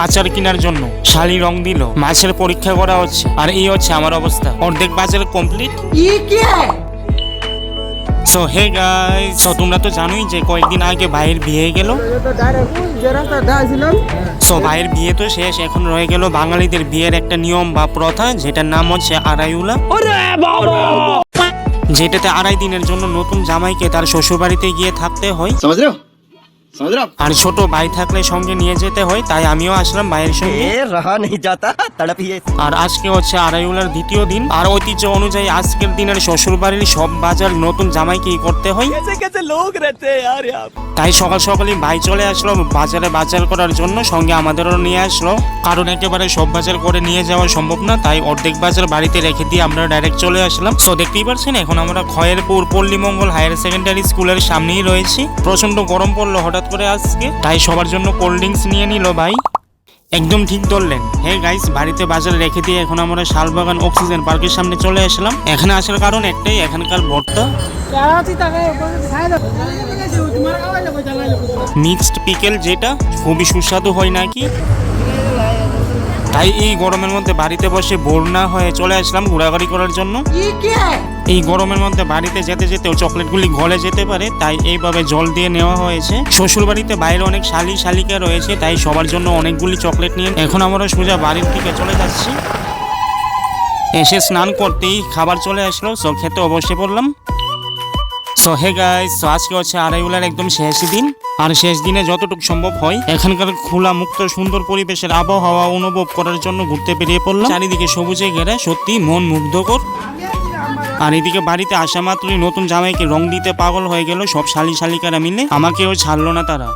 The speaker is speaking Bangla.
আচার কেনার জন্য। শালি রং দিল, মাছের পরীক্ষা করা হচ্ছে, আর এই হচ্ছে আমার অবস্থা। অর্ধেক বাজার complete. So hey guys, so তোমরা তো জানোই যে কয়েকদিন আগে ভাইয়ের বিয়ে গেল। সো ভাইয়ের বিয়ে তো শেষ, এখন রয়ে গেল বাঙালিদের বিয়ের একটা নিয়ম বা প্রথা, যেটার নাম হচ্ছে আড়াইউলা, যেটাতে 2.5 দিনের জন্য নতুন জামাইকে তার শ্বশুর বাড়িতে গিয়ে থাকতে হয়। আর ছোট ভাই থাকলে সঙ্গে নিয়ে যেতে হয়, তাই আমিও আসলাম ভাইয়ের সঙ্গে। আর আজকে হচ্ছে আড়াইউলার দ্বিতীয় দিন, আর ঐতিহ্য অনুযায়ী আজকের দিনের শ্বশুর বাড়ির সব বাজার নতুন জামাইকেই করতে হয়। তাই সকাল সকালই ভাই চলে আসলো বাজারে বাজার করার জন্য, সঙ্গে আমাদেরও নিয়ে আসলো, কারণ একেবারে সব বাজার করে নিয়ে যাওয়া সম্ভব না, তাই অর্ধেক বাজার বাড়িতে রেখে দিয়ে আমরা ডাইরেক্ট চলে আসলাম। সো দেখতেই পাচ্ছেন এখন আমরা খয়েরপুর পল্লীমঙ্গল হায়ার সেকেন্ডারি স্কুলের সামনেই রয়েছি। প্রচন্ড গরম পড়লো হঠাৎ করে আজকে, তাই সবার জন্য কোল্ড ড্রিঙ্কস নিয়ে নিল ভাই। একদম ঠিক ধরলেন। হে গাইস, বাড়িতে বাজারে রেখে দিয়ে এখন আমরা শালবাগান অক্সিজেন পার্কের সামনে চলে আসলাম। এখানে আসার কারণ একটাই, এখানকার ভর্তা মিক্সড পিকেল, যেটা খুবই সুস্বাদু হয় নাকি। তাই এই গরমের মধ্যে বাড়িতে বসে বোর না হয়ে চলে আসলাম ঘোরাঘুরি করার জন্য। এই গরমের মধ্যে বাড়িতে যেতে যেতেও চকলেটগুলি গলে যেতে পারে, তাই এইভাবে জল দিয়ে নেওয়া হয়েছে। শ্বশুর বাড়িতে বাইরে অনেক শালিকা রয়েছে, তাই সবার জন্য অনেকগুলি চকলেট নিয়ে এখন আমরা সোজা বাড়ির দিকে চলে যাচ্ছি। এসে স্নান করতেই খাবার চলে আসলো, সো খেতে অবশ্যই পড়লাম। সো হে গাইস, সো আজকে হচ্ছে আড়াইউলার একদম শেষ দিন, আর শেষ দিনে যতটুকু সম্ভব হয় এখানকার খোলা মুক্ত সুন্দর পরিবেশের আবহাওয়া অনুভব করার জন্য ঘুরতে বেরিয়ে পড়লাম। চারিদিকে সবুজে ঘেরা, সত্যি মন মুগ্ধকর। আর এদিকে বাড়িতে আসা মাত্রই নতুন জামাইকে রং দিতে পাগল হয়ে গেল সব শালিকারা মিলে, আমাকেও ছাড়লো না তারা।